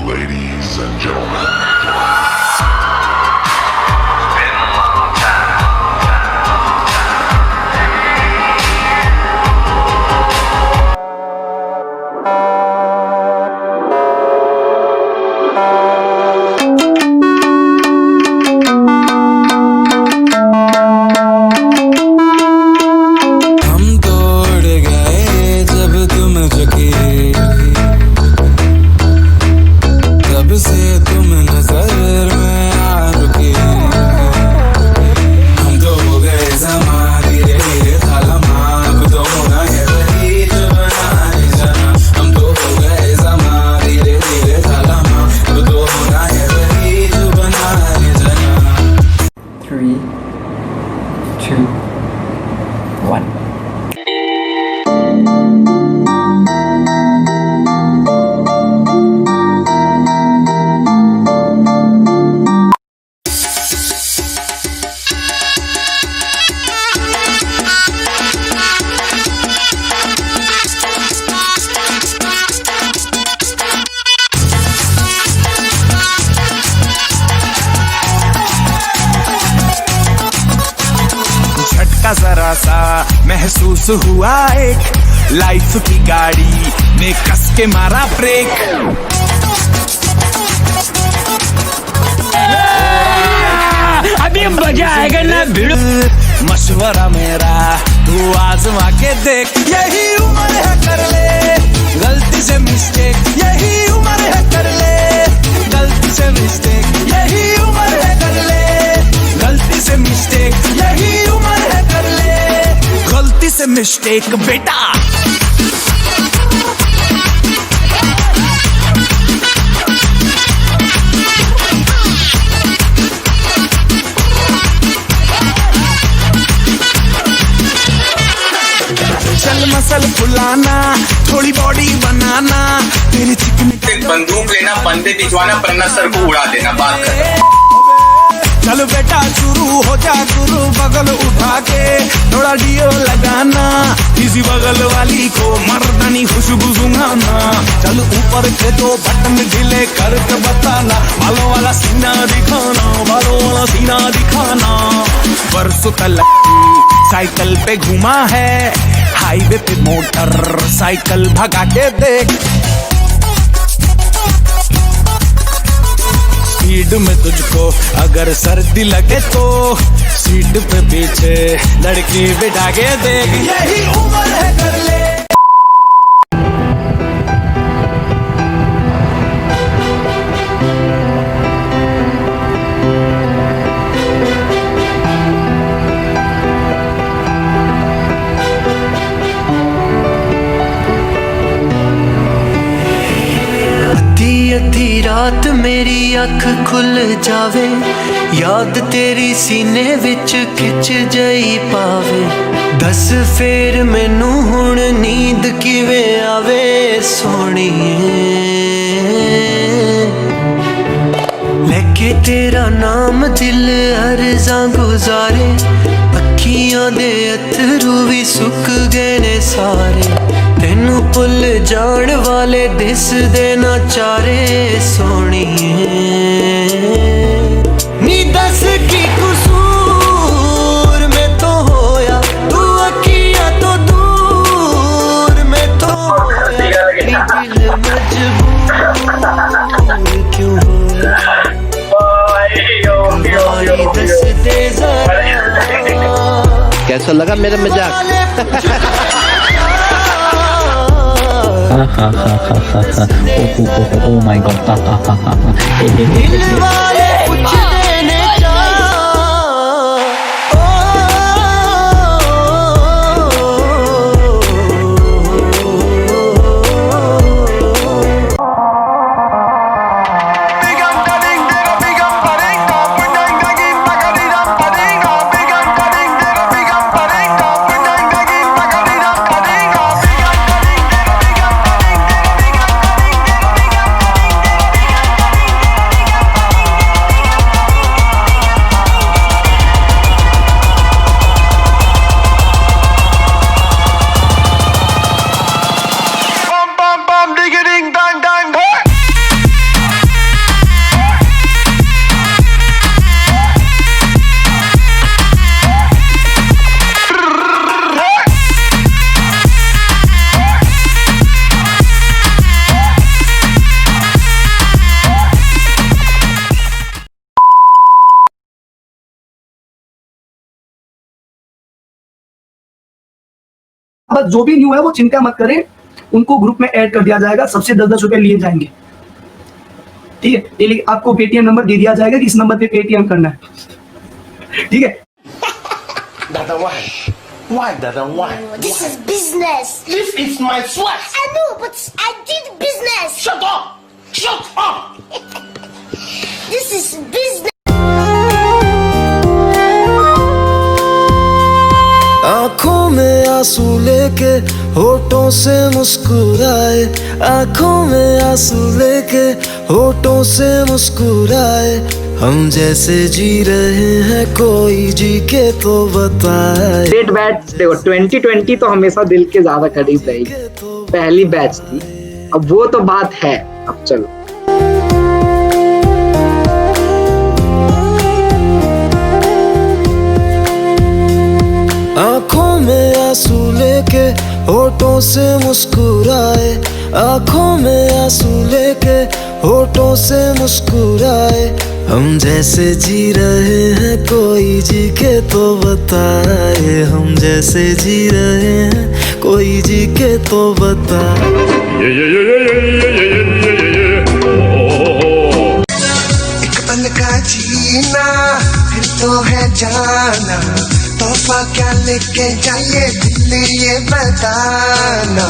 Ladies and gentlemen. जरा सा महसूस हुआ एक लाइफ की गाड़ी ने कस के मारा ब्रेक। अभी मजा आएगा ना भिड़ो। मशवरा मेरा तू आजमा के देख, यही उम्र है कर ले गलती से मिस्टेक, यही उम्र है कर ले गलती से मिस्टेक, यही उम्र है कर ले गलती से मिस्टेक, यही उम्र है कर ले गलती से मिस्टेक बेटा। चल मसल फुलाना, थोड़ी बॉडी बनाना, तेरी चिकनी बंदूक लेना, बंदे भिजवाना, पन्ना सर को उड़ा देना, बात कर। चल बेटा शुरू हो जा गुरु, बगल उठा के थोड़ा डियो लगाना, किसी बगल वाली को मर्दानी खुशबू सुंघाना। चल ऊपर के दो बटन ढीले करके बताना, बालों वाला सीना दिखाना, बालों वाला सीना दिखाना। परसों कल साइकिल पे घुमा है, हाईवे पे मोटर साइकिल भगा के देख। स्पीड में तुझको अगर सर्दी लगे तो सीट पे पीछे लड़की बिठा के देख, यही उम्र है कर ले। अधी रात मेरी अख खुल जावे, याद तेरी सीने विच खिच जई पावे। दस फेर मैनू हुण नींद किवें आवे सोहणीए, लेके तेरा नाम दिल अर्ज़ां गुजारे। अखियां दे अथरू भी सुक गए ने सारे, तेनू भुल जान वाले दिसदे ना चारे सोहणीए। नी दस की कसूर में तो होया, तू अखियां तो दूर में तो होया। दिल मजबूर क्यों होया, हमारी दस दे जरा। कैसा लगा मेरा मजाक? Oh my god. बस जो भी न्यू है वो चिंता मत करें, उनको ग्रुप में ऐड कर दिया जाएगा, सबसे 10-10 रुपए लिए जाएंगे, ठीक है। ये आपको पेटीएम नंबर दे दिया जाएगा कि इस नंबर पे पेटीएम करना है, ठीक है। Dada, why? Why, Dada, why? This is business. This is my sweat. I know, but I did business. Shut up! Shut up! This is business. आंखों में आंसू लेके होठों से मुस्कुराए, आंखों में आंसू लेके होठों से मुस्कुराए, हम जैसे जी रहे हैं कोई जी के तो बताए। स्टेट बैच देखो 2020 तो हमेशा दिल के ज्यादा करीब रहेगी, पहली बैच थी, अब वो तो बात है। अब चलो आंखों में आंसू लेके होठों से मुस्कुराए, आंखों में आंसू लेके होठों से मुस्कुराए, हम जैसे जी रहे हैं कोई जी के तो बताए, हम जैसे जी रहे हैं कोई जी के तो बताए। एक पल का जीना फिर तो है जाना, तोहफा क्या लेके जाइए दिल ये बताना।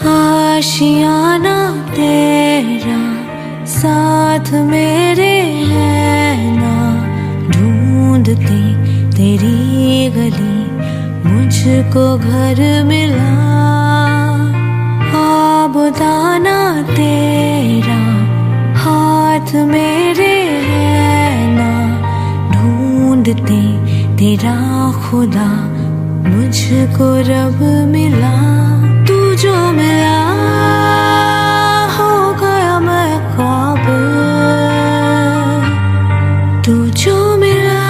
आशियाना तेरा साथ मेरे है ना, ढूंढती तेरी गली मुझको घर मिला, आबुदाना तेरा हाथ मेरे है ना, ढूंढते तेरा खुदा मुझको रब मिला, तू जो मिला हो गया मैं ख्वाब, तू जो मिला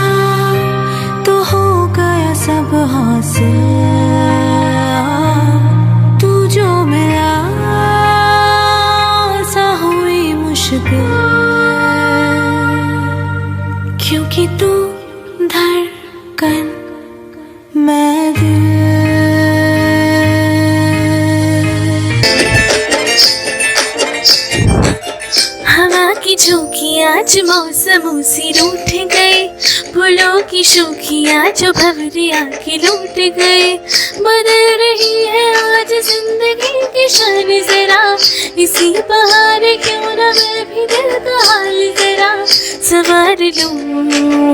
तो हो गया सब हासिल, तू जो मिला सा हुई मुश्किल, क्योंकि तू धड़कन मैं दिल। हवा की झोंकियाँ आज मौसमों से रूठ गई, फूलों की शोखियाँ जो भंवरिया के लूट गए, बदल रही है आज जिंदगी की शान जरा, इसी बहार क्यों ना मैं भी दिल का हाल जरा सवार लूं,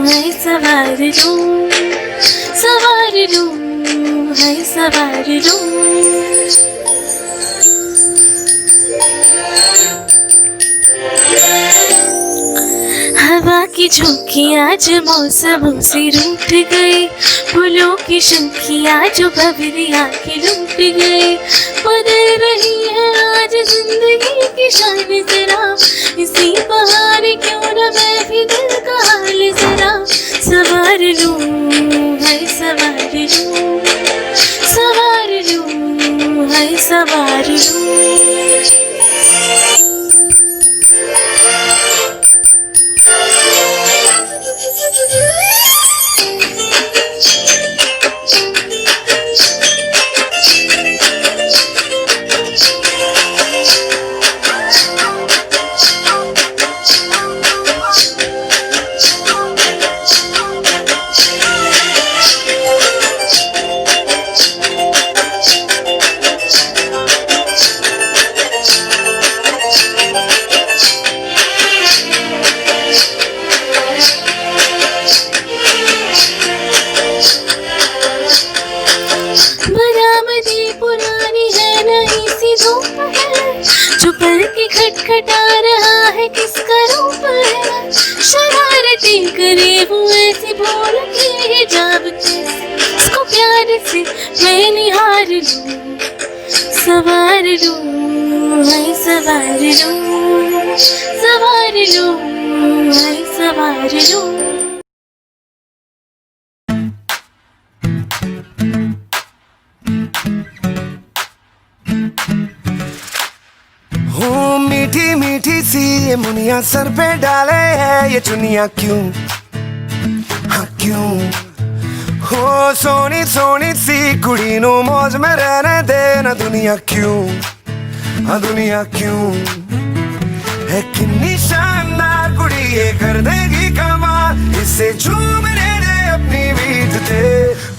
है सवार लूं, सवार लूं, है सवार लूं। हवा की झोंकियाँ आज मौसमों से रूठ गई, फूलों की शोखियाँ जो भंवरिया के लूट गए, बदल रही है आज जिंदगी की शान जरा, इसी बहार क्यों ना मैं भी दिल का हाल जरा सवार लूं, है सवार लूं, सवार लूं, है सवार लूं। खटखटा रहा है किसका रूप है, शरारती करे वो ऐसी भूल के जाबते, उसको प्यार से मैं निहार लूं, सवार लूं, है सवार लूं, सवार लूं, है सवार लूं। ये मुनिया सर पे डाले है ये चुनिया क्यों, हाँ क्यों। हो सोनी सोनी सी कुड़ी नो मौज में रहने दे ना दुनिया क्यों, हाँ दुनिया क्यों। है कितनी शानदार कुड़ी ये कर देगी कमाल, इसे झूमने दे अपनी बीट ते।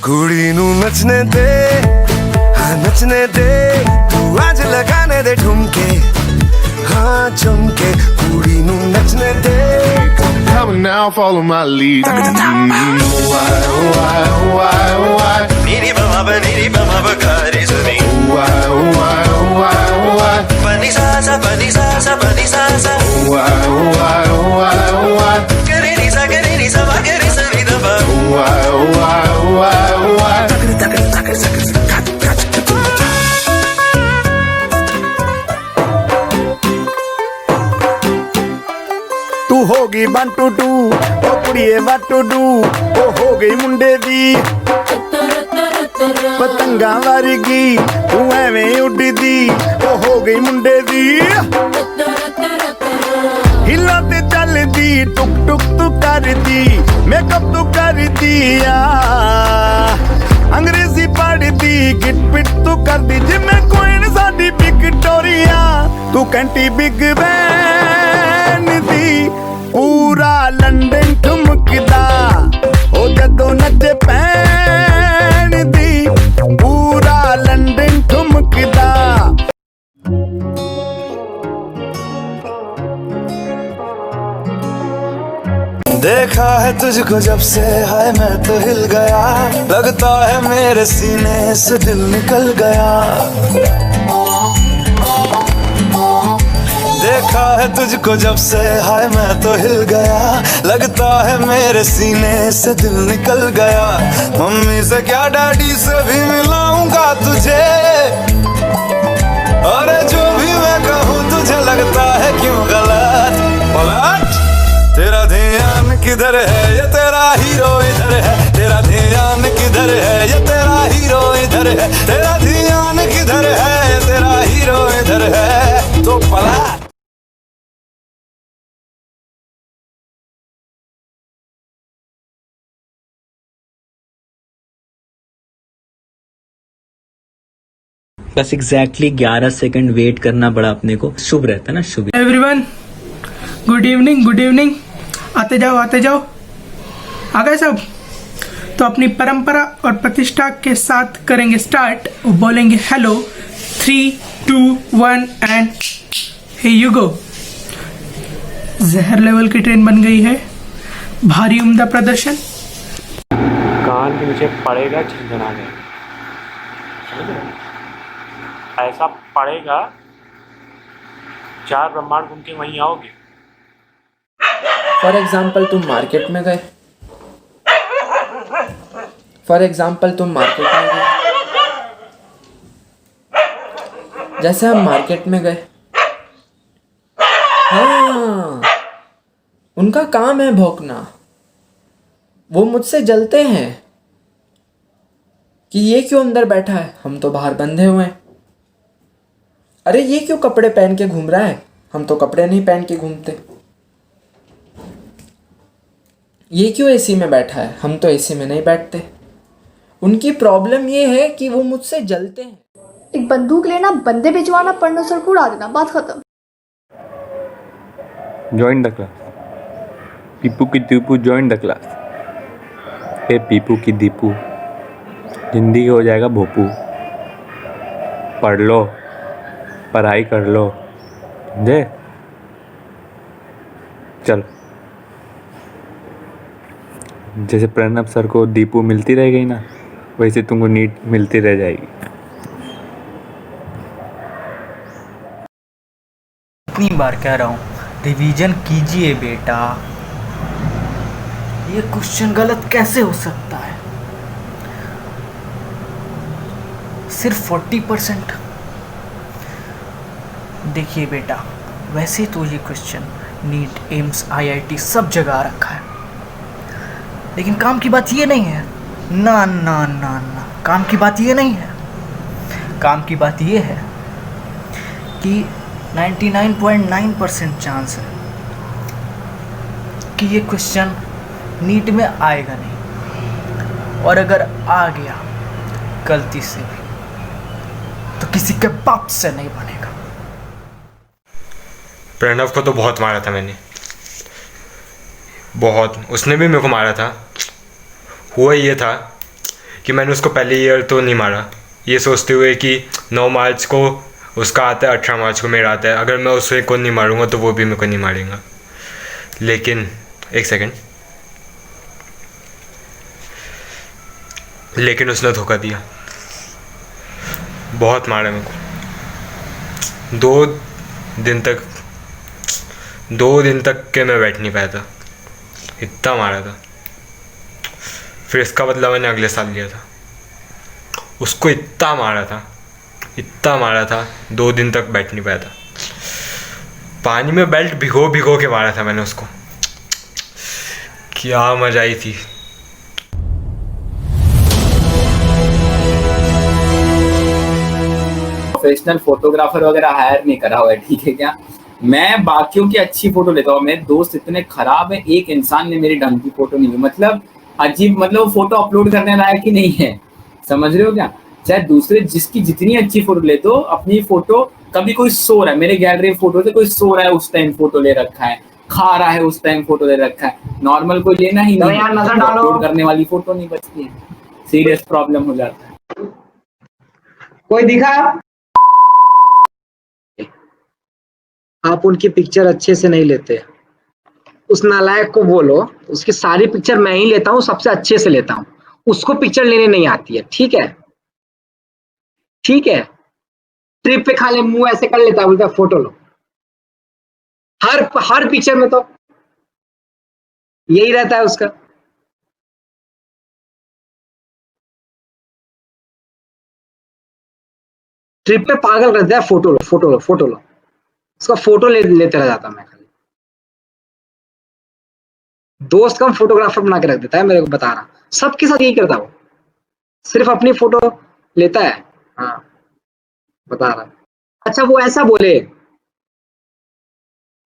कुड़ी नू नचने दे, हाँ नचने दे, तू आज लगाने दे ठुमके, हाँ झुमके। कुड़ी नू नचने दे। Come on now, follow my lead. Why, why, why, why? Niri bama ba kare suni. Why, why, why, why? Pani sa sa, pani sa sa, pani sa sa. Why, why, why, why? Kare ni sa ba kare sa ni da ba. Why, why, why, why? तू होगी 1 2 2 ओ कुड़िए what to do, ओ हो गई मुंडे दी पतंगा वारगी, तू एवें उड़दी, ओ हो गई मुंडे दी। हिला ते चलदी टुक टुक तू करदी, मेकअप तू करदी आ, अंग्रेजी पढ़दी, गिट पिट तू करदी, जिमें क्वीन साडी विक्टोरिया। तू कैंटी बिग बैन दी, पूरा लंदन ठुमकदा, ओ जदों नचे पैन दी, पूरा लंदन ठुमकदा। देखा है तुझको जब से हाय मैं तो हिल गया, लगता है मेरे सीने से दिल निकल गया। देखा है तुझको जब से हाय मैं तो हिल गया, लगता है मेरे सीने से दिल निकल गया। मम्मी से क्या डैडी से भी मिलाऊंगा तुझे, अरे जो भी मैं कहूँ तुझे लगता है क्यों गलत। पलट तेरा ध्यान किधर है, ये तेरा हीरो इधर है। तेरा ध्यान किधर है, ये तेरा हीरो इधर है। तेरा ध्यान किधर है, ये तेरा हीरो इधर है। तो पलट। बस एग्जैक्टली 11 सेकंड वेट करना पड़ा अपने को, शुभ रहता है ना, शुभ। Everyone good evening, good evening. आते जाओ आते जाओ, आ गए सब। तो अपनी परंपरा और प्रतिष्ठा के साथ करेंगे स्टार्ट, बोलेंगे hello 3 2 1 and here you go. जहर लेवल की ट्रेन बन गई है, भारी उम्दा प्रदर्शन। कान के नीचे पड़ेगा झंझनाने, ऐसा पड़ेगा 4 ब्रह्मांड घूम के वहीं आओगे। फॉर एग्जाम्पल तुम मार्केट में गए, जैसे हम मार्केट में गए, हाँ उनका काम है भौंकना, वो मुझसे जलते हैं कि ये क्यों अंदर बैठा है, हम तो बाहर बंधे हुए हैं। अरे ये क्यों कपड़े पहन के घूम रहा है, हम तो कपड़े नहीं पहन के घूमते। ये क्यों एसी में बैठा है, हम तो एसी में नहीं बैठते। उनकी प्रॉब्लम ये है कि वो मुझसे जलते हैं। एक बंदूक लेना, बंदे भिजवाना, पढ़ना, सर को उड़ा देना, बात खत्म। ज्वाइन द क्लास, पीपू की दीपू ज्वाइन द क्लास। ए पीपू की दीपू, जिंदगी हो जाएगा भोपू। पढ़ लो, पढ़ाई कर लो, समझे। चलो, जैसे प्रणब सर को दीपू मिलती रह गई ना, वैसे तुमको नीट मिलती रह जाएगी। इतनी बार कह रहा हूँ रिवीजन कीजिए बेटा। ये क्वेश्चन गलत कैसे हो सकता है, सिर्फ 40%। देखिए बेटा, वैसे तो ये क्वेश्चन नीट, एम्स, IIT सब जगह आ रखा है, लेकिन काम की बात ये नहीं है। ना ना ना ना, काम की बात ये नहीं है। काम की बात ये है कि 99.9% चांस है क्योंकि ये क्वेश्चन नीट में आएगा नहीं, और अगर आ गया गलती से भी तो किसी के बाप से नहीं बनेगा। प्रणव को तो बहुत मारा था मैंने, बहुत। उसने भी मेरे को मारा था। हुआ ये था कि मैंने उसको पहले ईयर तो नहीं मारा, ये सोचते हुए कि 9 मार्च को उसका आता है, 18 मार्च को मेरा आता है, अगर मैं उसे को नहीं मारूंगा तो वो भी मेरे को नहीं मारेगा। लेकिन एक सेकंड, लेकिन उसने धोखा दिया, बहुत मारा मेरे को। 2 दिन तक के मैं बैठ नहीं पाया था, इतना मारा था। फिर इसका बदला मैंने अगले साल लिया था। उसको इतना मारा था 2 दिन तक बैठ नहीं पाया था। पानी में बेल्ट भिगो के मारा था मैंने उसको। क्या मजा आई थी। प्रोफेशनल फोटोग्राफर वगैरह हायर नहीं करा हुआ है, ठीक है क्या। मैं बाकियों की अच्छी फोटो लेता हूँ, मेरे दोस्त इतने खराब है, एक इंसान ने मेरी ढंग की फोटो नहीं ली। मतलब अजीब, मतलब फोटो अपलोड करने लायक ही नहीं है, समझ रहे हो क्या। चाहे दूसरे जिसकी जितनी अच्छी फोटो ले दो, अपनी फोटो कभी कोई सो रहा है, मेरे गैलरी फोटो से कोई सो रहा है उस टाइम फोटो ले रखा है, खा रहा है उस टाइम फोटो ले रखा है, नॉर्मल कोई लेना ही नहीं, अपलोड करने वाली फोटो नहीं बचती है, सीरियस प्रॉब्लम हो जाता है। कोई दिखा? आप उनकी पिक्चर अच्छे से नहीं लेते, उस नालायक को बोलो उसकी सारी पिक्चर मैं ही लेता हूँ, सबसे अच्छे से लेता हूँ, उसको पिक्चर लेने नहीं आती है। ठीक है, ठीक है। ट्रिप पे खाली मुंह ऐसे कर लेता है, बोलता है फोटो लो। हर पिक्चर में तो यही रहता है उसका। ट्रिप पे पागल करता है, फोटो लो फोटो लो फोटो लो, उसका फोटो लेते रह जाता मैं। खाली दोस्त का फोटोग्राफर बना के रख देता है, मेरे को बता रहा, सबके साथ यही करता वो, सिर्फ अपनी फोटो लेता है। हाँ बता रहा। अच्छा वो ऐसा बोले,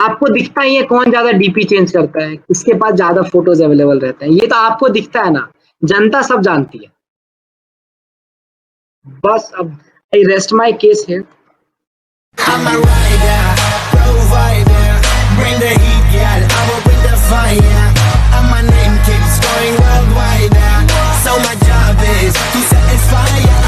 आपको दिखता ही है कौन ज्यादा डीपी चेंज करता है, किसके पास ज्यादा फोटोज अवेलेबल रहते हैं, ये तो आपको दिखता है ना, जनता सब जानती है। बस अब आई रेस्ट माय केस है। I'm a rider, provider, bring the heat, girl, I will bring the fire, and my name keeps going worldwide, so my job is to satisfy ya.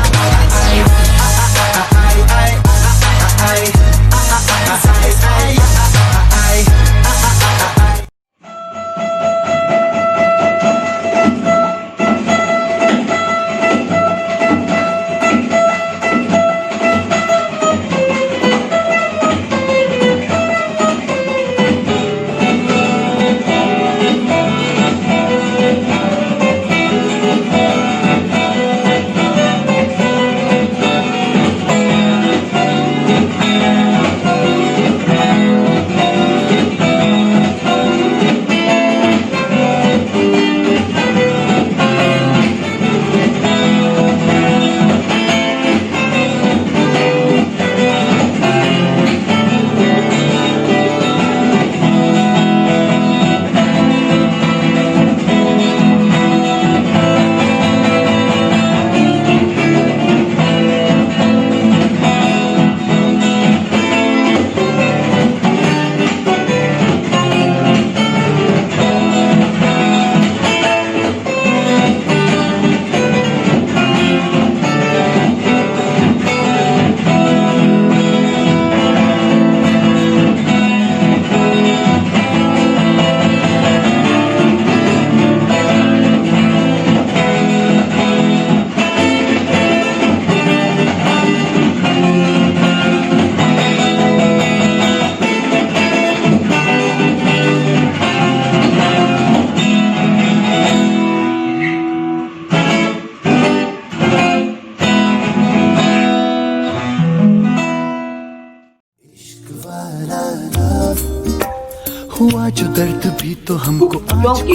हुआ जो दर्द भी तो हमको क्योंकि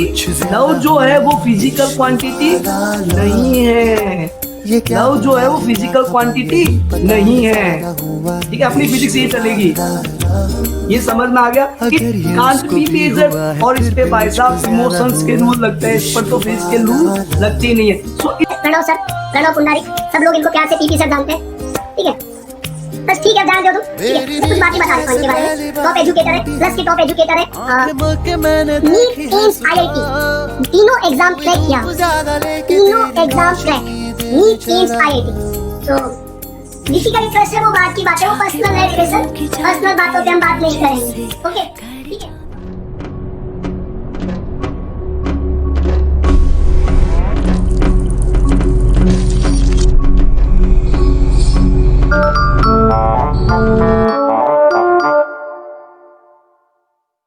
लव जो है वो फिजिकल क्वांटिटी नहीं है, लव जो है वो फिजिकल क्वांटिटी नहीं है, ठीक है। अपनी फिजिक्स ये चलेगी। ये समझ में आ गया? Can't be major. और इस पे भाई साहब इमोशंस के रूल लगते हैं, इस पर तो फेस के रूल लगते ही नहीं है। प्रणव सर, प्रणव पुंडारी, सब लोग इनको प्यार से पीपी सर जानते हैं, ठीक है? बस ठीक है, जान दो तुम, ठीक है? मैं कुछ बातें बता देता हूं इनके बारे में। टॉप एजुकेटर है, प्लस के टॉप एजुकेटर है, नीट, एम्स, IIT तीनों एग्जाम क्रैक किया, तीनों exam crack, NEET, AIIMS, IIT। तो किसी का इंटरेस्ट है वो बात की बात है, वो पर्सनल है सर, पर्सनल बातों पे हम बात नहीं करेंगे, ओके? ठीक है।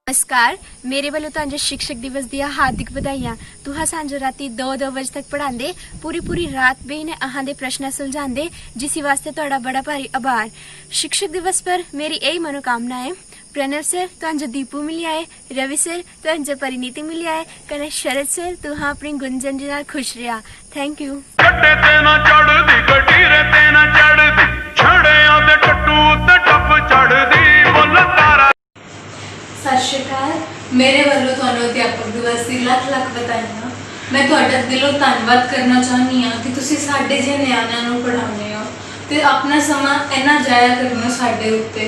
नमस्कार, मेरे वालों तो शिक्षक दिवस दिया हार्दिक बधाइयां। तुहा सांझ राती 2 बजे तक पढ़ाते, पूरी रात बेने अहां दे प्रश्न सुलझाते, जिस वास्ते तुहाडा बड़ा भारी आभार। शिक्षक दिवस पर मेरी यही मनोकामना है। प्रणव सर तुहां दीपू मिली आए, रवि सर तुहां परिनीति मिली आए, कने शरद सर तुहां अपनी गुंजन जी नाल खुश रहा। Thank you. सत श्री अकाल, मेरे वालों ਤੁਹਾਨੂੰ ਅਧਿਆਪਕ ਦਿਵਸ ਦੀ ਲੱਖ ਵਧਾਈਆਂ। ਮੈਂ ਤੁਹਾਡਾ ਦਿਲੋਂ ਧੰਨਵਾਦ ਕਰਨਾ ਚਾਹੁੰਦੀ ਹਾਂ ਕਿ ਤੁਸੀਂ ਸਾਡੇ ਜਿਹੇ ਨਿਆਣਿਆਂ ਨੂੰ ਪੜ੍ਹਾਉਂਦੇ ਹੋ ਤੇ ਆਪਣਾ ਸਮਾਂ ਇੰਨਾ ਜਾਇਆ ਕਰਨਾ ਸਾਡੇ ਉੱਤੇ।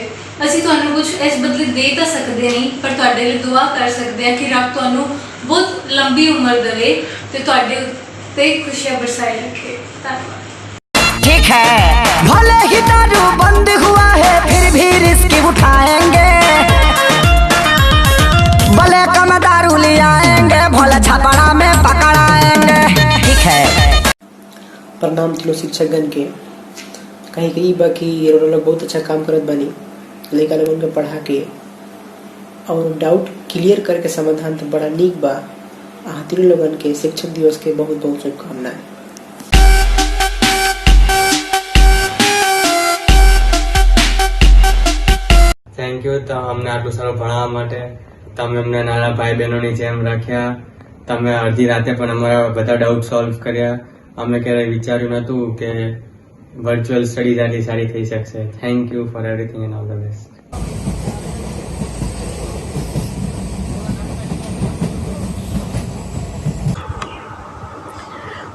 ਅਸੀਂ ਤੁਹਾਨੂੰ ਕੁਝ ਇਸ ਬਦਲੇ ਦੇ ਤਾਂ ਸਕਦੇ ਨਹੀਂ, ਪਰ ਤੁਹਾਡੇ ਲਈ ਦੁਆ ਕਰ ਸਕਦੇ ਹਾਂ ਕਿ ਰੱਬ ਤੁਹਾਨੂੰ ਬਹੁਤ ਲੰਬੀ ਉਮਰ ਦੇਵੇ ਤੇ ਤੁਹਾਡੇ ਉੱਤੇ ਖੁਸ਼ੀਆਂ ਬਰਸਾਏ ਰੱਖੇ। ਧੰਨਵਾਦ। ठीक है, भले ही दारू बंद हुआ है फिर भी रिस्क उठाएंगे, भले कम दारू ले आएंगे, भले छपड़ा में पकड़ाएंगे। ठीक है। प्रणाम तीनों शिक्षकगण के। कहीं कहीं बाकी लोग बहुत अच्छा काम करत बानी, लड़का लोगन के पढ़ा के और डाउट क्लियर करके समाधान तो बड़ा नीक बा। तीनों लोगन के शिक्षक दिवस के बहुत बहुत शुभकामनाएं। Thank you. तो हमने आटलू सारू भणाववा माटे तमे अमने नाना भाई बहनोनी जेम राख्या, तमे अर्धी राते पण अमारा बधा डाउट सॉल्व कर्या। अमे क्यारेय विचार्युं नहोतुं के वर्च्युअल स्टडीज आटली सारी थई शकशे। Thank you for everything and all the best.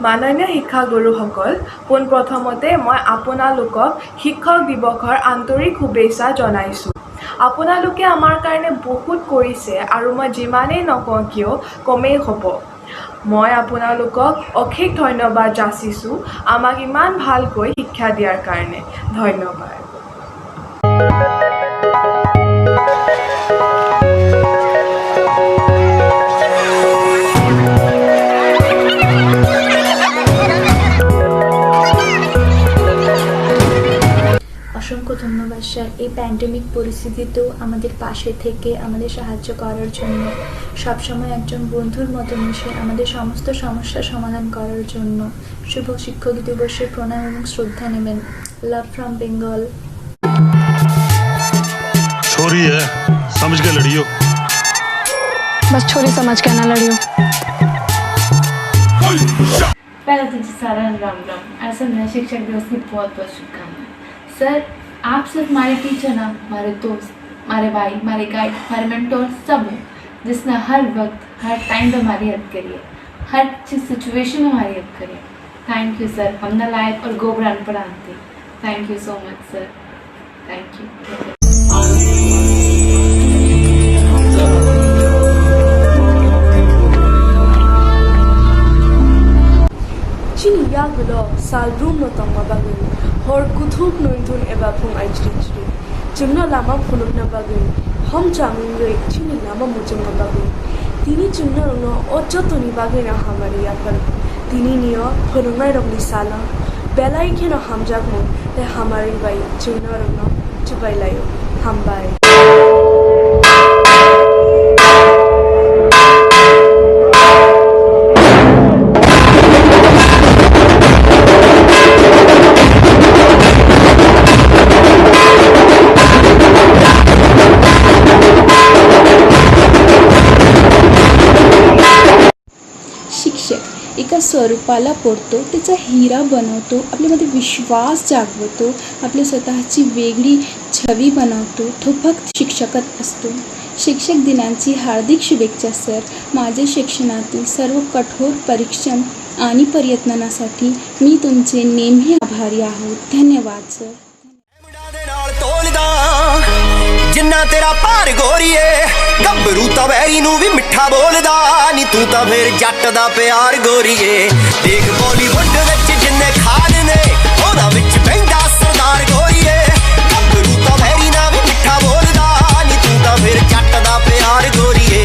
माननीय শিক্ষাগুৰুসকল, পোনপ্ৰথমতে মই আপোনালোকক শিক্ষক দিৱসৰ আন্তৰিক শুভেচ্ছা জনাইছোঁ। আপোনালোকে আমাৰ কাৰণে বহুত কৰিছে আৰু মই যিমানেই নকওঁ কিয় কমেই হ'ব। মই আপোনালোকক অশেষ ধন্যবাদ যাচিছোঁ আমাক ইমান ভালকৈ শিক্ষা দিয়াৰ কাৰণে। ধন্যবাদ। অসংখ্য ধন্যবাদ স্যার, এই প্যান্ডেমিক পরিস্থিতিতেও আমাদের পাশে থেকে আমাদের সাহায্য করার জন্য, সবসময় একজন বন্ধুর মতো মিশে আমাদের সমস্ত সমস্যার সমাধান করার জন্য। শুভ শিক্ষক দিবসের প্রণাম এবং শ্রদ্ধা নেবেন। Love from Bengal. छोरी है, समझ के लड़ियो। बस छोरी समझ के ना लड़ियो। पहले तो जी सारा राम राम। असल में शिक्षक दिवस की बहुत बहुत शुभकामनाएं। सर आप सिर्फ हमारे टीचर ना, हमारे दोस्त, हमारे भाई, हमारे गाइड, हमारे मेंटोर सब हैं, जिसने हर वक्त हर टाइम पे हमारी हेल्प करी है, हर चीज़ सिचुएशन में हमारी हेल्प करी है। Thank you sir. हम नालायक और गोबरान पढ़ाते। Thank you so much sir. Thank you. Chini yagulo salbrum no tangma bagin hor kuthuk nointun eba phung aichri chimna lama phunuk na bagin hom chamin roi chini lama mujung na bagin tini chimna no ojotoni bagin na hamari yapar tini niyo phunungai rogni sala belai khena hamjak mo te hamari bai chimna no chubai layo hambai। एका स्वरूपाला पोडतो, त्याचा हिरा बनवतो, आपल्यामध्ये विश्वास जागवतो, आपल्या स्वतःची वेगळी छवी बनवतो तो फक्त शिक्षकच असतो. शिक्षक दिनाची हार्दिक शुभेच्छा सर. माझे शिक्षणातील सर्व कठोर परिश्रम आणि प्रयत्नांसाठी मी तुमचे नेहमी आभारी आहोत. धन्यवाद सर. जिन्ना तेरा भार गोरीए गब्बरू तां वैरी नूं भी मिठा बोलदा नी तू तां फिर जट दा प्यार गोरीए. देख बॉलीवुड विच जिन्ने खान ने ओहदा विच बहिंदा सरदार गोरीए. गब्बरू तां वैरी ना भी मिठा बोलदा नी तू तां फिर जट दा प्यार गोरीए.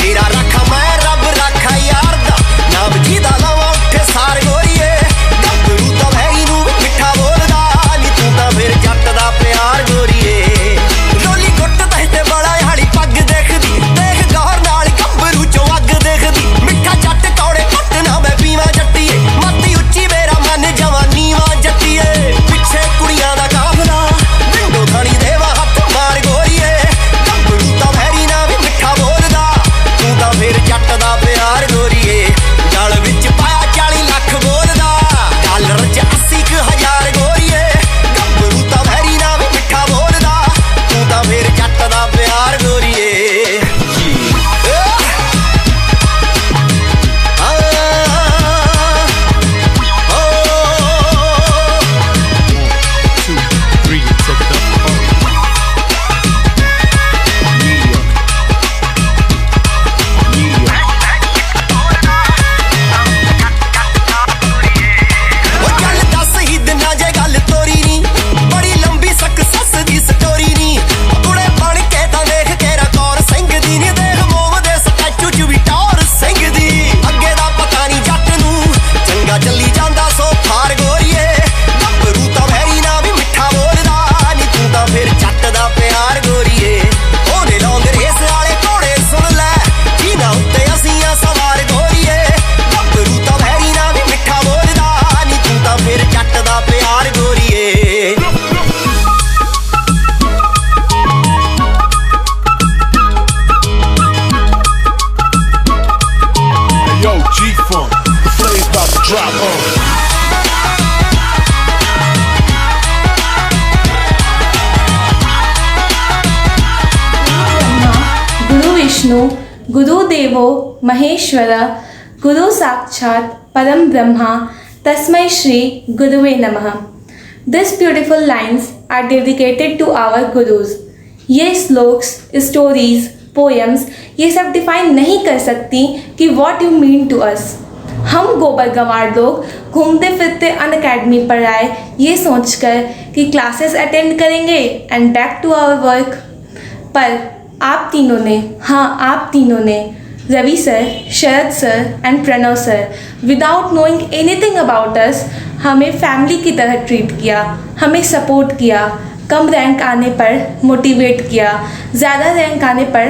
तेरा रखा मैं रब रखा यार दा नाम जीदा लवा उठे सार गोरीए. गब्बरू तां वैरी नूं भी मिठा बोलदा नी तू तां फिर जट दा प्यार गोरीए. गुरुदेवो महेश्वर गुरु साक्षात परम ब्रह्मा तस्मै श्री गुरुवे नमः. These beautiful lines are dedicated to our gurus. ये श्लोक्स, स्टोरीज, पोएम्स ये सब डिफाइन नहीं कर सकती कि what you mean to us. हम गोबर गंवार लोग घूमते फिरते अनअकैडमी पर आए ये सोचकर कि क्लासेस अटेंड करेंगे and back to our work. पर आप तीनों ने, हाँ आप तीनों ने, Ravi sir, Sharad sir and Pranav sir, without knowing anything about us हमें फैमिली की तरह ट्रीट किया, हमें सपोर्ट किया, कम रैंक आने पर मोटिवेट किया, ज़्यादा रैंक आने पर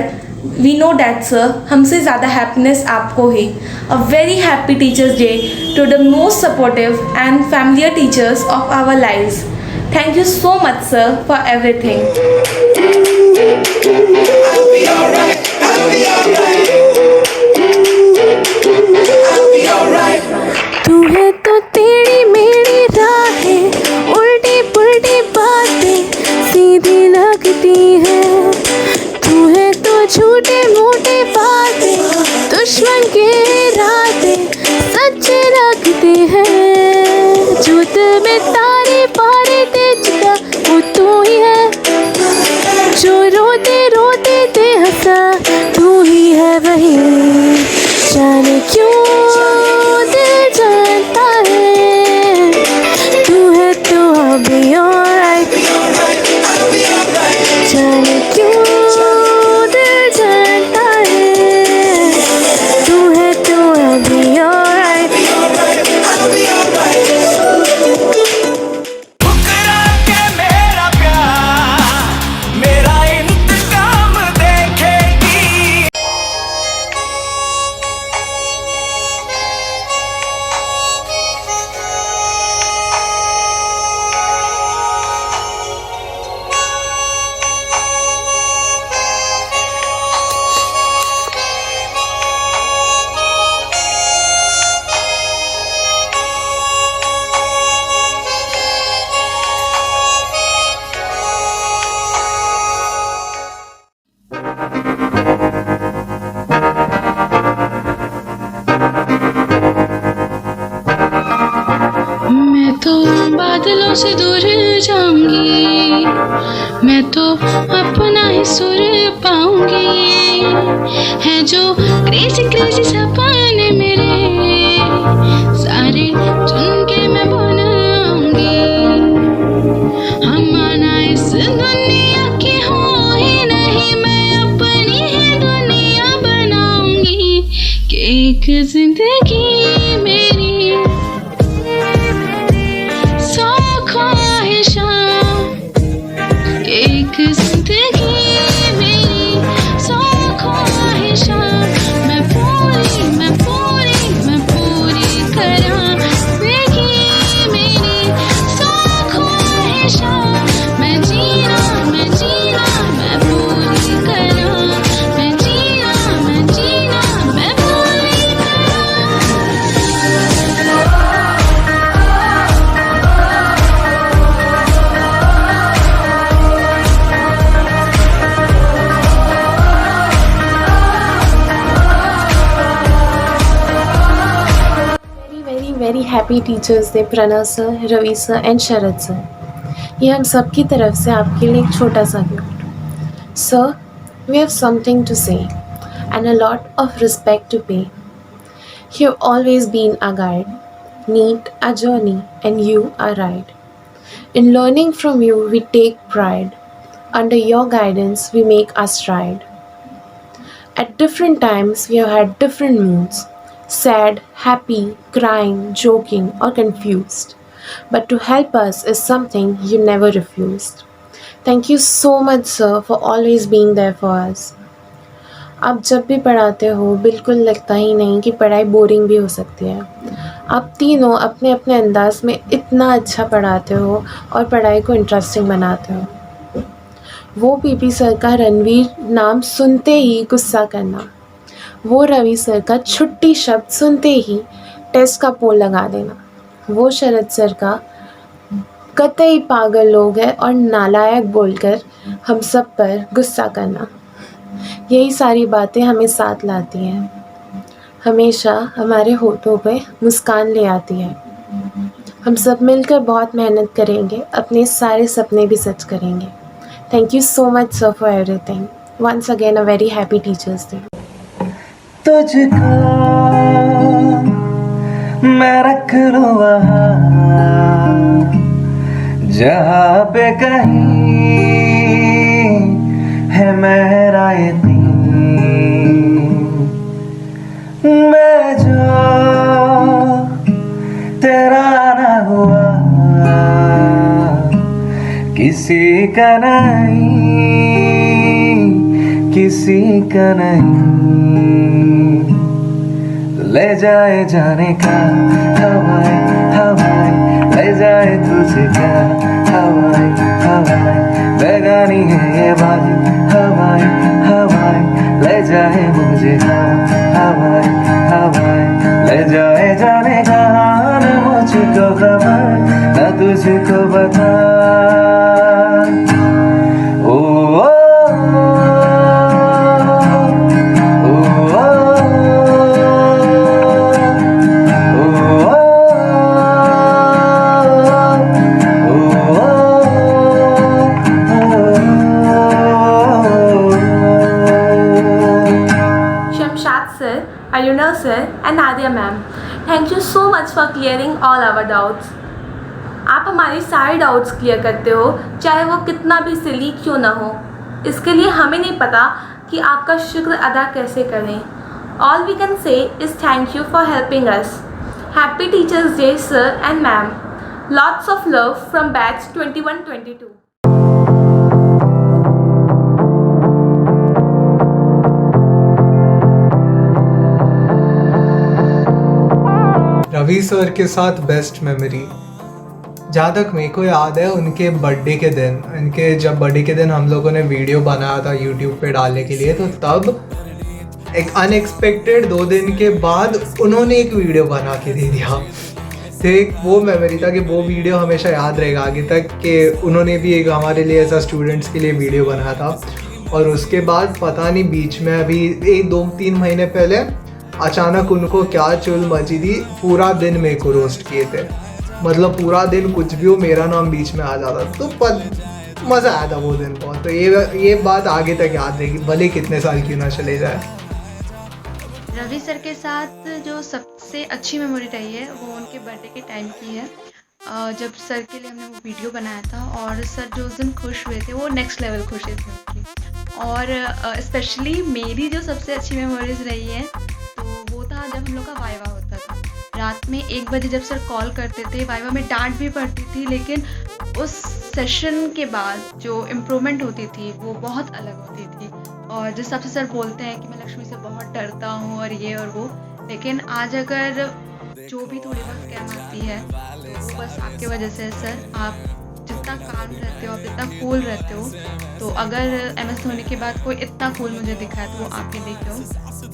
वी नो डैट सर हमसे ज़्यादा हैप्पीनेस आपको ही. A very happy teachers day to the most supportive and familiar teachers of our lives. Thank you so much sir for everything. I'll be alright. I'll be alright. I'll be alright. तू है तो तेरी मेरी राहें उल्टी पुल्टी बातें सीधी लगती है. तू है तो झूठे मोटे बातें दुश्मन के इरादे सच्चे लगते हैं. झूठ में तारे पारे तेजता वो तू ही है. जो रोते रोते दे हंसा तू ही है. दिलों से दूर जाऊंगी, मैं तो अपना ही सुर पाऊंगी। है जो क्रेजी क्रेजी सपने मेरे, सारे चुन के मैं बनाऊंगी। हम आना इस दुनिया की हो ही नहीं, मैं अपनी ही दुनिया बनाऊंगी। कि एक जिंदगी मेरी सौ ख्वाहिशां, एक जिंदगी मेरी सौ ख्वाहिशां, मैं पूरी करा जिंदगी मेरी सौ ख्वाहिशां। मैं जीना मैं पूरी करा, मैं जीना मैं पूरी very happy teachers day Pranav sir, Ravi sir and Sharad sir. ये हम सब की तरफ से आपके लिए एक छोटा सा gift. Sir, we have something to say and a lot of respect to pay. You have always been a guide, need a journey and you are ride. In learning from you, we take pride. Under your guidance, we make our stride. At different times, we have had different moods. Sad, happy, crying, joking, or confused. But to help us is something you never refused. Thank you so much, sir, for always being there for us. आप जब भी पढ़ाते हो बिल्कुल लगता ही नहीं कि पढ़ाई बोरिंग भी हो सकती है। आप तीनों अपने अपने अंदाज में इतना अच्छा पढ़ाते हो और पढ़ाई को इंटरेस्टिंग बनाते हो। वो पीपी सर का रणवीर नाम सुनते ही गुस्सा करना, वो रवि सर का छुट्टी शब्द सुनते ही टेस्ट का पोल लगा देना, वो शरद सर का कतई पागल लोग हैं और नालायक बोलकर हम सब पर गुस्सा करना, यही सारी बातें हमें साथ लाती हैं, हमेशा हमारे होठों पे मुस्कान ले आती है। हम सब मिलकर बहुत मेहनत करेंगे, अपने सारे सपने भी सच करेंगे। Thank you so much sir for everything. Once again a very happy teachers day. तुझको मैं रख लूं वहाँ जहाँ पे कहीं है मेरा यकीन। मैं जो तेरा ना हुआ किसी का नहीं, किसी का नहीं। ले जाए जाने का हवाएं हवाएं, ले जाए तुझे क्या हवाएं हवाएं। बेगानी है ये बाजी हवाएं हवाएं, ले जाए मुझे हवाएं हवाएं। ले जाए जाने का न मुझको खबर न तुझको बता। Aruna sir and Nadia ma'am, thank you so much for clearing all our doubts. आप हमारे सारे डाउट्स क्लियर करते हो, चाहे वो कितना भी सिली क्यों ना हो। इसके लिए हमें नहीं पता कि आपका शुक्र अदा कैसे करें। All we can say is thank you for helping us. Happy Teachers Day sir and ma'am. Lots of love from batch 21-22. Ravi sir के साथ बेस्ट मेमोरी, जहाँ तक मेरे को याद है उनके बर्थडे के दिन, जब बर्थडे के दिन हम लोगों ने वीडियो बनाया था यूट्यूब पे डालने के लिए, तो तब एक अनएक्सपेक्टेड 2 दिन के बाद उन्होंने एक वीडियो बना के दे दिया। तो एक वो मेमोरी था कि वो वीडियो हमेशा याद रहेगा आगे तक, कि उन्होंने भी एक हमारे लिए ऐसा स्टूडेंट्स के लिए वीडियो बनाया था। और उसके बाद पता नहीं बीच में अभी 1-2-3 महीने पहले अचानक उनको क्या चुल मची थी, पूरा दिन मेरे को रोस्ट किए थे। मतलब पूरा दिन कुछ भी हो मेरा नाम बीच में आ जाता, तो मज़ा आया था वो दिन बहुत। तो ये बात आगे तक याद रहेगी, भले कितने साल क्यों ना चले जाए। रवि सर के साथ जो सबसे अच्छी मेमोरी रही है वो उनके बर्थडे के टाइम की है, जब सर के लिए हमने वो वीडियो बनाया था और सर जो उस दिन खुश हुए थे वो नेक्स्ट लेवल खुशी थी उनकी। और स्पेशली मेरी जो सबसे अच्छी मेमोरीज रही है तो वो था जब हम लोग का वाइवा होता था। रात में 1 बजे जब सर कॉल करते थे, वाइवा में डांट भी पड़ती थी, लेकिन उस सेशन के बाद जो इम्प्रूवमेंट होती थी वो बहुत अलग होती थी। और जिस हिसाब से सर बोलते हैं कि मैं लक्ष्मी से बहुत डरता हूँ और ये और वो, लेकिन आज अगर जो भी थोड़ी बहुत स्कैम आती है तो वो बस आपके वजह से है सर। आप जितना काम रहते हो, आप इतना कूल रहते हो, तो अगर MS धोनी के बाद कोई इतना कूल मुझे दिखा है तो वो आप ही देखे हो।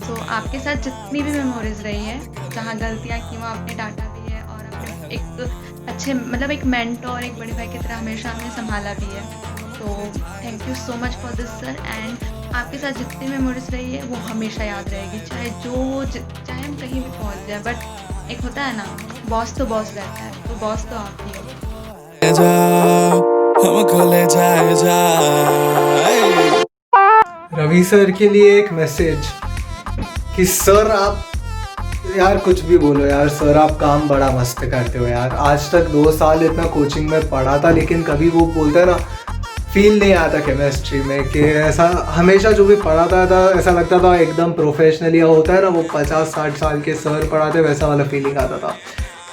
तो आपके साथ जितनी भी मेमोरीज रही है, जहाँ गलतियाँ की वहाँ आपने डांटा भी है और आपने एक अच्छे मतलब एक मेंटोर, एक बड़े भाई की तरह हमेशा हमने संभाला भी है। तो thank you so much for this sir. And आपके साथ जितनी मेमोरीज रही है वो हमेशा याद रहेगी, चाहे हम कहीं भी पहुँच जाए। बट एक होता है ना, बॉस तो बॉस रहता है, तो बॉस तो आप ही हो। रवि सर के लिए एक मैसेज कि सर आप यार कुछ भी बोलो यार, सर आप काम बड़ा मस्त करते हो यार। आज तक 2 साल इतना कोचिंग में पढ़ा था, लेकिन कभी वो बोलते ना फील नहीं आता केमिस्ट्री में कि ऐसा हमेशा जो भी पढ़ाता था ऐसा लगता था एकदम प्रोफेशनली होता है ना, वो 50-60 साल के सर पढ़ाते वैसा वाला फीलिंग आता था।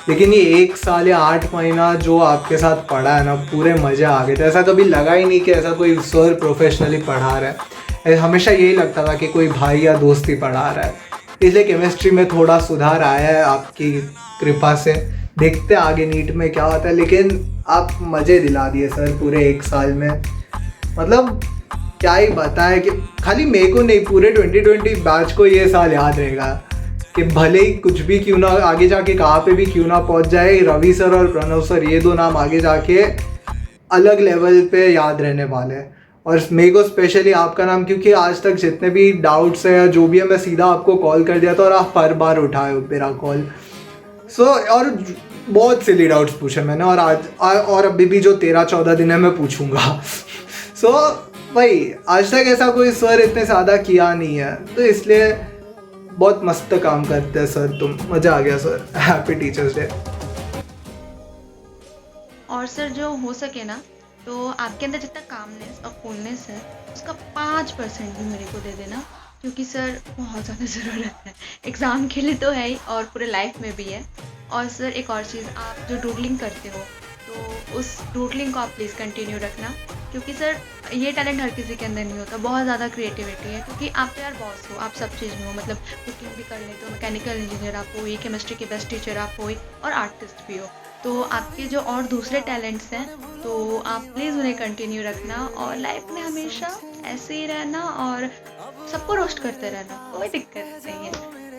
लेकिन ये 1 साल या 8 महीना जो आपके साथ पढ़ा है ना, पूरे मज़े आ गए थे। ऐसा कभी लगा ही नहीं कि ऐसा कोई सर प्रोफेशनली पढ़ा रहा है, हमेशा यही लगता था कि कोई भाई या दोस्त ही पढ़ा रहा है। इसलिए केमिस्ट्री में थोड़ा सुधार आया है आपकी कृपा से। देखते आगे नीट में क्या होता है, लेकिन आप मज़े दिला दिए सर पूरे 1 साल में। मतलब क्या ही बताएं कि खाली मेरे को नहीं, पूरे 2020 बैच को ये साल याद रहेगा कि भले ही कुछ भी क्यों ना आगे जाके कहाँ पे भी क्यों ना पहुँच जाए, रवि सर और प्रणव सर ये 2 नाम आगे जाके अलग लेवल पे याद रहने वाले हैं। और मेरे को स्पेशली आपका नाम, क्योंकि आज तक जितने भी डाउट्स हैं या जो भी है मैं सीधा आपको कॉल कर दिया था और आप हर बार उठाए हो मेरा कॉल। और बहुत सिली डाउट्स पूछे मैंने, और आज और अभी भी जो 13-14 दिन है मैं पूछूंगा। भाई आज तक ऐसा कोई सर इतने ज़्यादा किया नहीं है, तो इसलिए बहुत मस्त काम करते हैं सर तुम। मज़ा आ गया सर, हैप्पी टीचर्स डे। और सर जो हो सके ना तो आपके अंदर जितना कामनेस और कूलनेस है उसका 5% भी मेरे को दे देना, क्योंकि सर बहुत ज़्यादा ज़रूरत है। एग्ज़ाम के लिए तो है ही और पूरे लाइफ में भी है। और सर एक और चीज़, आप जो डूडलिंग करते हो तो उस डूडलिंग को आप प्लीज़ कंटिन्यू रखना, क्योंकि सर ये टैलेंट हर किसी के अंदर नहीं होता। बहुत ज़्यादा क्रिएटिविटी है, क्योंकि आप तो यार बॉस हो, आप सब चीज़ में हो। मतलब कुकिंग भी कर लेते हो, मैकेनिकल इंजीनियर आप हो, ये केमिस्ट्री के बेस्ट टीचर आप हो और आर्टिस्ट भी हो। तो आपके जो और दूसरे टैलेंट्स हैं तो आप प्लीज़ उन्हें कंटिन्यू रखना और लाइफ में हमेशा ऐसे ही रहना और सबको रोस्ट करते रहना, कोई दिक्कत नहीं है।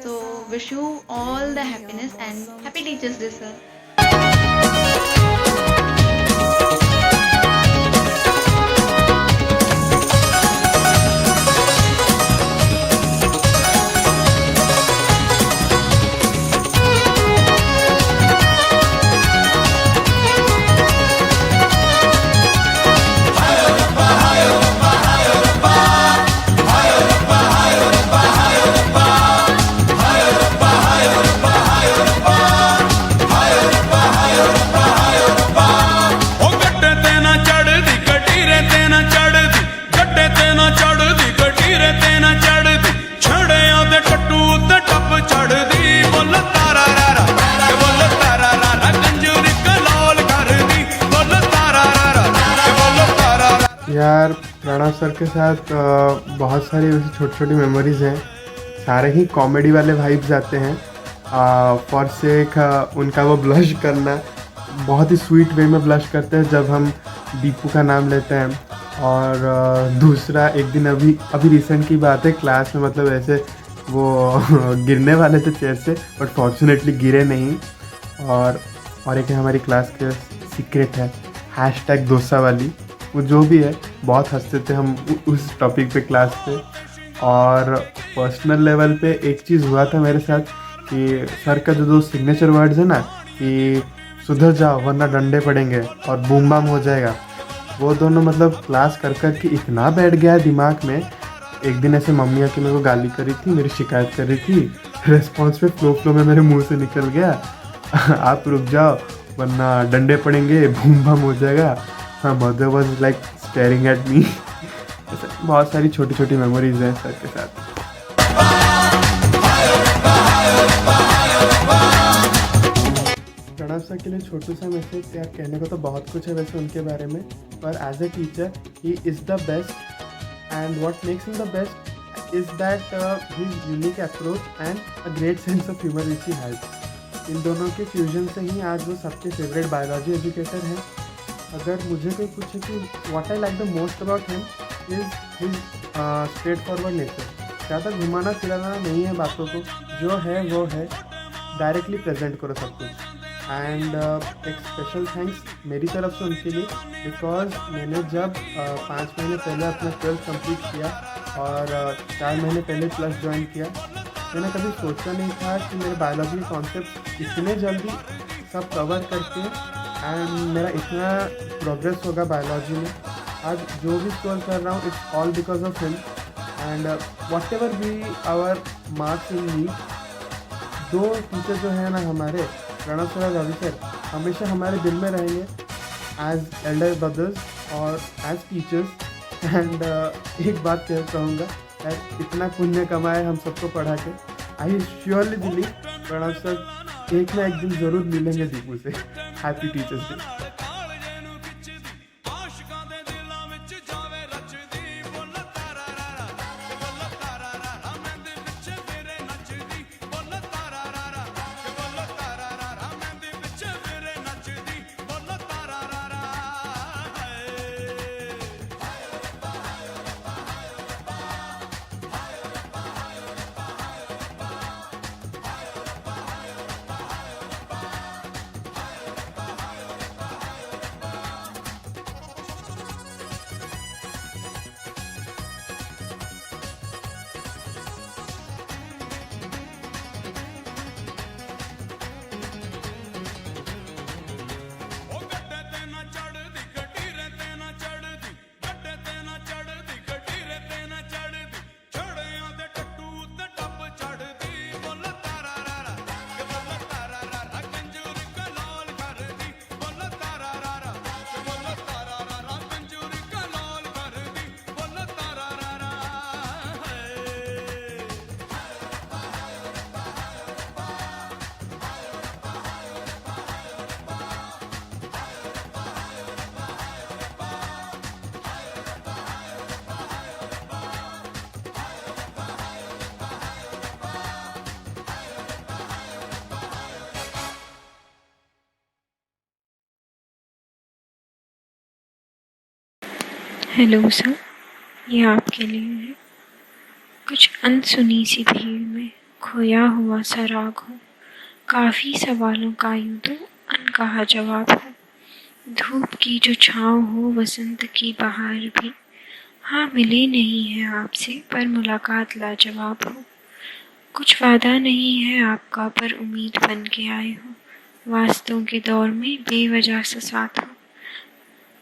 तो wish you all the happiness and happy teachers day sir. यार प्रणव सर के साथ बहुत सारी वैसे छोटी छोटी मेमोरीज़ हैं, सारे ही कॉमेडी वाले वाइब्स आते हैं। फॉर सेक उनका वो ब्लश करना, बहुत ही स्वीट वे में ब्लश करते हैं जब हम दीपू का नाम लेते हैं। और दूसरा, एक दिन अभी रिसेंट की बात है, क्लास में मतलब ऐसे वो गिरने वाले थे चेयर से, बट फॉर्चुनेटली गिरे नहीं। और एक हमारी क्लास के सीक्रेट है #डोसा वाली, वो जो भी है बहुत हंसते थे हम उस टॉपिक पे क्लास पे। और पर्सनल लेवल पे एक चीज़ हुआ था मेरे साथ कि सर का जो 2 सिग्नेचर वर्ड्स है ना, कि सुधर जाओ वरना डंडे पड़ेंगे और बूम बाम हो जाएगा। वो दोनों मतलब क्लास कर कर के इतना बैठ गया है दिमाग में। एक दिन ऐसे मम्मी आके मेरे को गाली करी थी, मेरी शिकायत कर रही थी, रिस्पॉन्स पे फ्लो में मेरे मुंह से निकल गया आप रुक जाओ वरना डंडे पड़ेंगे, बूम बाम हो जाएगा। हाँ, mother was like staring at me. बहुत सारी छोटी छोटी मेमोरीज हैं सर के साथ। प्रणव सर के लिए छोटू सा मैसेज यार, कहने को तो बहुत कुछ है वैसे उनके बारे में, पर as a teacher he is the best and what makes him the best is that his unique approach and a great sense of humour which he has. इन दोनों के फ्यूजन से ही आज वो सबके फेवरेट बायोलॉजी एजुकेटर हैं। अगर मुझे कोई पूछे कि what I like the most about him is his straight forward nature. ज़्यादा घुमाना फिराना नहीं है बातों को, जो है वो है, डायरेक्टली प्रेजेंट करो सब कुछ। एंड एक स्पेशल थैंक्स मेरी तरफ से उनके लिए, बिकॉज मैंने जब 5 महीने पहले अपना 12th कंप्लीट किया और 4 महीने पहले प्लस ज्वाइन किया, मैंने कभी सोचा नहीं था कि मेरे बायोलॉजी के कॉन्सेप्ट इतने जल्दी सब कवर करके एंड मेरा इतना प्रोग्रेस होगा बायोलॉजी में। आज जो भी स्कोर कर रहा हूँ it's all because of him and what ever be our marks in NEET. 2 teacher जो है ना हमारे, प्रणव सर और रवि सर, हमेशा हमारे दिल में रहेंगे एज एल्डर ब्रदर्स और एज टीचर्स। एंड एक बात कहूँगा यार, इतना पुण्य कमाए हम सबको पढ़ा के। I surely believe Pranav sir एक ना एक दिन ज़रूर मिलेंगे दीपू से। Happy teachers day. Hello sir, ये आपके लिए है। कुछ अनसुनी सी भीड़ में खोया हुआ सा राग हो, काफ़ी सवालों का यूँ तो अनकहा जवाब हो। धूप की जो छाँव हो, वसंत की बहार भी, हाँ मिले नहीं है आपसे पर मुलाकात लाजवाब हो। कुछ वादा नहीं है आपका पर उम्मीद बन के आए हो। वास्तों के दौर में बेवजह सा साथ हो।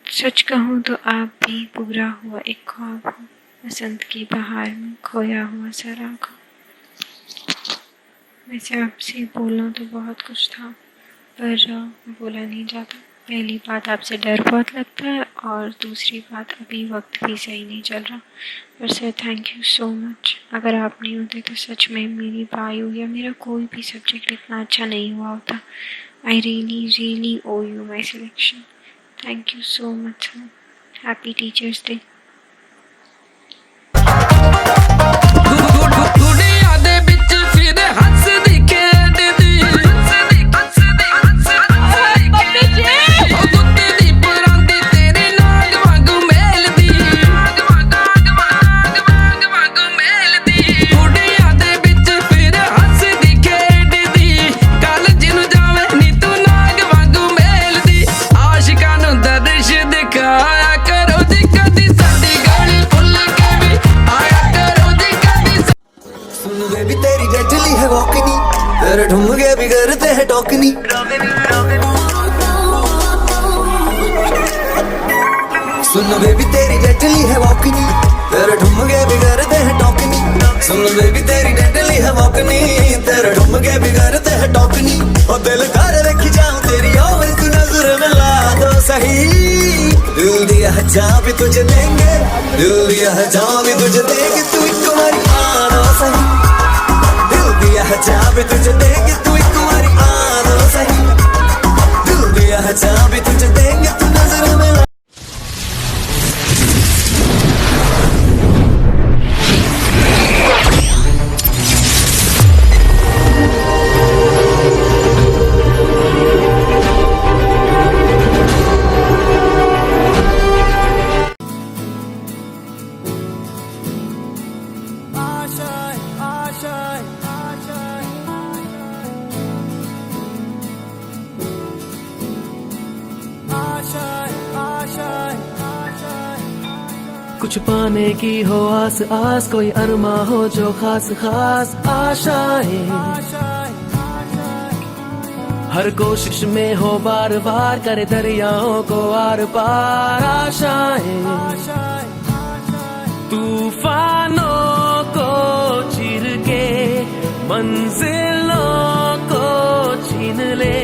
सच कहूँ तो आप भी पूरा हुआ एक ख्वाब हो। बसंत की बहार में खोया हुआ सा राग हो। वैसे आपसे बोलना तो बहुत कुछ था पर बोला नहीं जाता। पहली बात, आपसे डर बहुत लगता है और दूसरी बात, अभी वक्त भी सही नहीं चल रहा। पर sir thank you so much. अगर आप नहीं होते तो सच में मेरी बायो या मेरा कोई भी सब्जेक्ट इतना अच्छा नहीं हुआ होता। I really O you my selection. Thank you so much, sir. Happy Teachers Day. तेरे ठुमके भी करते हैं टोकनी। सुन बेबी तेरी डेडली है वॉकनी, तेरे ठुमके बिगड़ते हैं टॉकनी। सुन बेबी तेरी डेडली है वॉकनी, तेरे ठुमके बिगड़ते हैं टॉकनी। और दिल कर रखी जाऊं तेरी और तू नजर मिला दो सही। दिल दिया है जहाँ भी तुझे देंगे, दिल दिया है जहाँ भी तुझे देंगे, तू एक हमारी आना सही। दिल दिया है जहाँ भी तुझे देंगे, तू एक हमारी आना सही। दिल दिया है जहाँ भी तुझे देंगे, तू नजर मिला। कुछ पाने की हो आस आस, कोई अरमा हो जो खास खास आशाएं। हर कोशिश में हो बार बार, करे दरियाओं को आर पार आशाएं। तूफानों को चीर के मंजिलों को छीन ले,